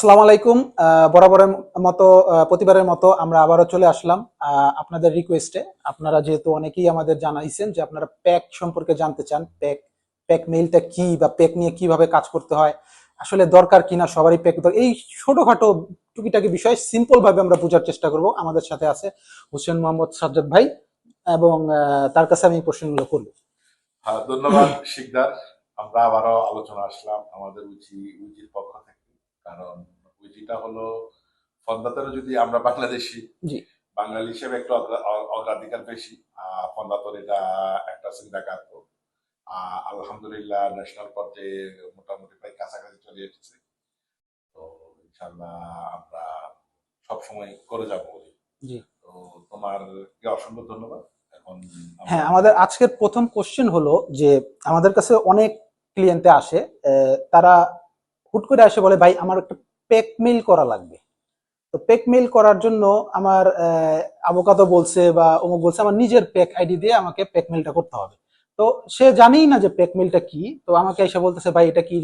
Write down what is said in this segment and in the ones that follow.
আসসালামু আলাইকুম। বরাবরের মতো প্রতিবারের মতো আমরা আবারও চলে আসলাম আপনাদের রিকোয়েস্টে। আপনারা যেহেতু অনেকেই আমাদের জানাইছেন যে আপনারা প্যাক সম্পর্কে জানতে চান, প্যাক প্যাক মেইলটা কি বা প্যাক নিয়ে কিভাবে কাজ করতে হয়, আসলে দরকার কিনা সবারই প্যাক দরকার, এই ছোটখাটো টুকিটাকি বিষয় সিম্পল ভাবে আমরা বোঝার চেষ্টা করব। আমাদের সাথে আছে হোসেন মোহাম্মদ সাজ্জাদ ভাই এবং তার কাছে আমি এই প্রশ্নগুলো করবো। হ্যাঁ, ধন্যবাদ শিকদার। আমরা আবারও আলোচনা আসলাম আমাদের উইজির পক্ষ থেকে। কারণ উইজিটা হলো ফন্দাতেরও, যদি আমরা বাংলাদেশি জি বাঙালি হিসেবে একটু অগ্রাধিকার বেশি। ফন্দাতর এটা একটা চিন্তা কার্য। আলহামদুলিল্লাহ ন্যাশনাল পর্যায়ে মোটামুটি প্রায় কাছাকাছি চলে এসেছে। তো ইনশাল্লাহ আমরা সবসময় করে যাবো বলি। জি তো তোমার অসংখ্য ধন্যবাদ। এখন আমরা হ্যাঁ, আমাদের আজকের প্রথম কোশ্চেন হলো যে আমাদের কাছে অনেক ক্লিয়েন্টে আসে, তারা হুট করে আসে বলে ভাই আমার একটা পেক মেইল করা লাগবে। তো পেক মেইল করার জন্য আমার আবোকাতো বলছে বা অমুক বলছে আমার নিজের পেক আইডি দিয়ে আমাকে পেক মেইলটা করতে হবে। তো সে জানেই না যে পেক মেইলটা কি, তো আমাকে এসে বলতেছে ভাই এটা কি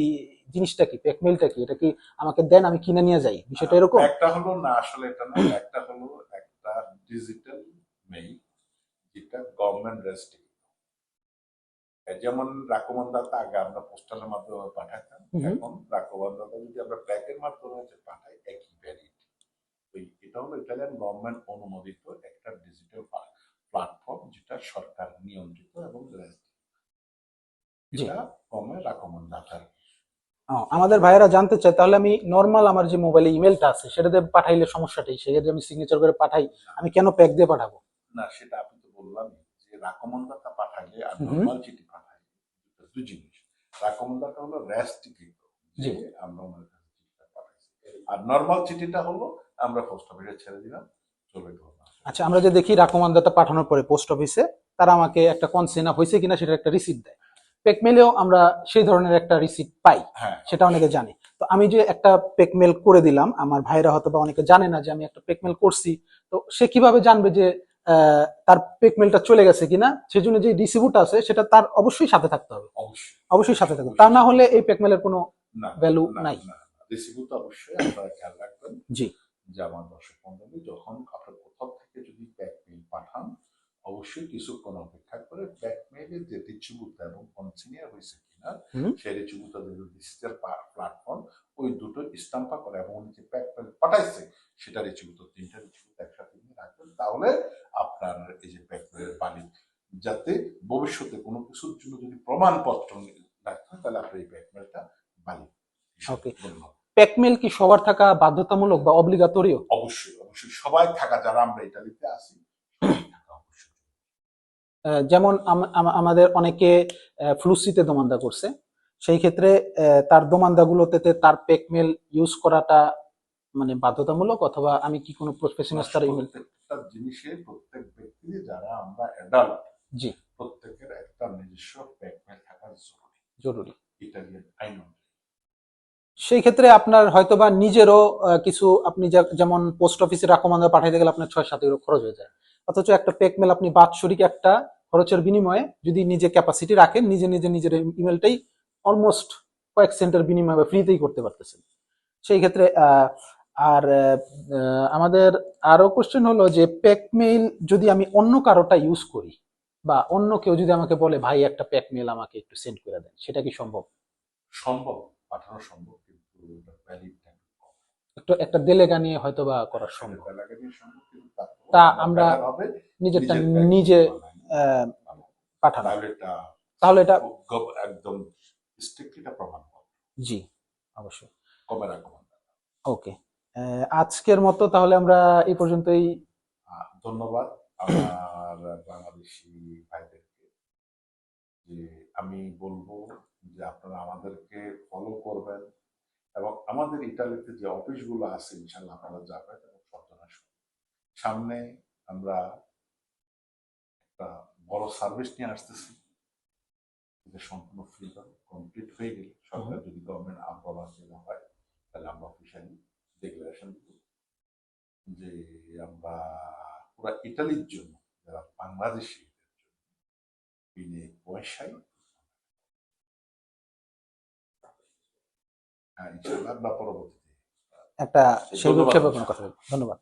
জিনিসটা কি, পেক মেইলটা কি, এটা কি আমাকে দেন আমি কিনে নিয়ে যাই, বিষয়টা এরকম। একটা হলো না, আসলে এটা না, একটা হলো একটা ডিজিটাল মেইল যেটা গভর্নমেন্ট রেজিস্ট্রি। যেমন রাকমান্দাতা আগে আমরা পোস্টালের মাধ্যমে পাঠাতাম, এখন রাকমান্দাতা যদি আমরা প্যাকের মাধ্যমে পাঠাই একই ভ্যালিড। এটা হলো ইটালিয়ান গভর্নমেন্ট অনুমোদিত একটা ডিজিটাল প্ল্যাটফর্ম, যেটা সরকার নিয়ন্ত্রিত এবং জি, এটা কমে রাকমান্দাতার। আমাদের ভাইয়েরা জানতে চায় তাহলে আমি নর্মাল আমার যে মোবাইলে ইমেলটা আছে সেটাতে পাঠাইলে সমস্যাটাই, সেক্ষেত্রে আমি সিগনেচার করে পাঠাই, আমি কেন প্যাক দিয়ে পাঠাবো? না, সেটা আমি তো বললাম যে রাকমান্দাতা পাঠালে আর হুম হুম, নর্মাল চিঠি পাঠালে দুই জিনিস। রাকমান্দাতা হলো রেস্ট্রিক্ট, জি। যে আমরা ওনার কাছে চিঠিটা পাঠাইছি, আর নর্মাল চিঠিটা হলো আমরা পোস্ট অফিসে ছেড়ে দিলাম, চলে গেল। আচ্ছা, আমরা যে দেখি রাকমান্দাতা পাঠানোর পরে পোস্ট অফিসে তারা আমাকে একটা কনসেনা হয়েছে কিনা সেটা একটা রিসিপ্ট দেয়। পেক মেলেও আমরা সেই ধরনের একটা রিসিপ্ট পাই, হ্যাঁ, সেটা অনেকে জানে। তো আমি যে একটা পেক মেল করে দিলাম, আমার ভাইরা হয়তো বা অনেকে জানে না যে আমি একটা পেক মেল করছি। তো সে কিভাবে জানবে যে তার পেক মেলটা চলে গেছে কিনা? সেজন্য যে রিসিপ্ট আছে সেটা তার অবশ্যই সাথে থাকতে হবে, অবশ্যই অবশ্যই সাথে থাকবে, তা না হলে এই পেক মেলের কোনো না, ভ্যালু না, নাই। না, রিসিভ তো অবশ্যই আপনারা খেয়াল রাখবেন জি যে আমার দর্শক মন্ডলী, যখন আপনার কোথাও থেকে যদি ব্যাক মেইল পাঠান, অবশ্যই কিছুক্ষণ অপেক্ষা করে ব্যাক মেইলের যে রিচিবুতা এবং কনসিনিয়ার হয়েছে কিনা হুম সেই রিচিবুতা ডিজিটাল প্ল্যাটফর্ম, ওই দুটো স্টাম্পা করে এবং উনি যে ব্যাক মেইল পাঠাইছে সেটা রিচিবুতা, তিনটা রিচিবুতা একসাথে নিয়ে রাখবেন। তাহলে আপনার এই যে ব্যাক মেইলের পানি, যাতে ভবিষ্যতে কোনো কিছুর জন্য যদি প্রমাণপত্র রাখতেন, তাহলে আপনার এই ব্যাক মেইলটা বালিক হিসেবে ওকে। গণ্য হবে। পেক মেল কি সবার থাকা বাধ্যতামূলক বা অব্লিগাতরিও? অবশ্যই, অবশ্যই সবাই থাকা, যারা আমরা ইতালিতে আছি সবাই থাকা অবশ্যই। যেমন আমাদের অনেকে ফ্লুসিতে দোমান্দা করছে, সেই ক্ষেত্রে তার দোমান্দাগুলোতে তার পেকমেল ইউজ করাটা মানে বাধ্যতামূলক, অথবা আমি কি কোনো প্রফেশনাল তার ইমেল? প্রত্যেকটা জিনিসে প্রত্যেক ব্যক্তি, যারা আমরা অ্যাডাল্ট, জি, প্রত্যেকের একটা নিজস্ব ব্যাকমেল থাকা জরুরি, জরুরি। ইটালিয়ান আইন অনুযায়ী। সেই ক্ষেত্রে আপনার হয়তোবা নিজেরও কিছু, আপনি যেমন পোস্ট অফিসে রাকমান্দা পাঠাইতে গেলে আপনার 6-7 ইউরো খরচ হয়ে যায়, অথচ একটা পেকমেল আপনি বাৎসরিক একটা খরচের বিনিময়ে যদি নিজে ক্যাপাসিটি রাখেন, নিজে নিজে নিজের ইমেলটাই অলমোস্ট কয়েক সেন্টের বিনিময়ে ফ্রিতেই করতে পারতেছেন। সেই ক্ষেত্রে আর আমাদের আরো কোশ্চেন হলো যে প্যাক মেইল যদি আমি অন্য কারোটা ইউজ করি, বা অন্য কেউ যদি আমাকে বলে ভাই একটা প্যাক মেইল আমাকে একটু সেন্ড করে দেন, সেটা কি সম্ভব? সম্ভব, পাঠানো সম্ভব, কিন্তু ভ্যালিড একটু একটা দেলেগা নিয়ে হয়তো বা করা সম্ভব, লাগানো সম্ভব, কিন্তু তা তারপর আমরা বেটার হবে নিজেরটা নিজের নিজে বানানো। পাঠানো, তাহলে এটা তাহলে এটা। একদম স্ট্রিক্টলি এটা প্রমাণ পাবে। জি, অবশ্যই। কমে রাখবো। ওকে, আজকের মতো তাহলে আমরা এই পর্যন্তই। ধন্যবাদ আমার বাংলাদেশি ভাইদেরকে। যে আমি বলবো যে আপনারা আমাদেরকে ফলো করবেন, এবং আমাদের ইটালিতে যে অফিসগুলো আছে ইনশাল্লাহ আপনারা যাবেন এবং সচেতন। সামনে আমরা একটা বড় সার্ভিস নিয়ে আসতেছি, এটা সম্পূর্ণ ফ্রি কমপ্লিট হয়ে গেলে, সরকার যদি গভর্নমেন্ট আপ্রুভাল দেওয়া হয়, তাহলে আমরা অফিসিয়ালি ডিক্লারেশন দিব যে আমরা পুরো ইটালির জন্য, যারা বাংলাদেশি, বিনে পয়সায় ইনশাল্লাহ আমরা পরবর্তীতে একটা সেই ধন্যবাদ। হিসেবে কোনো কথা বলবো। ধন্যবাদ।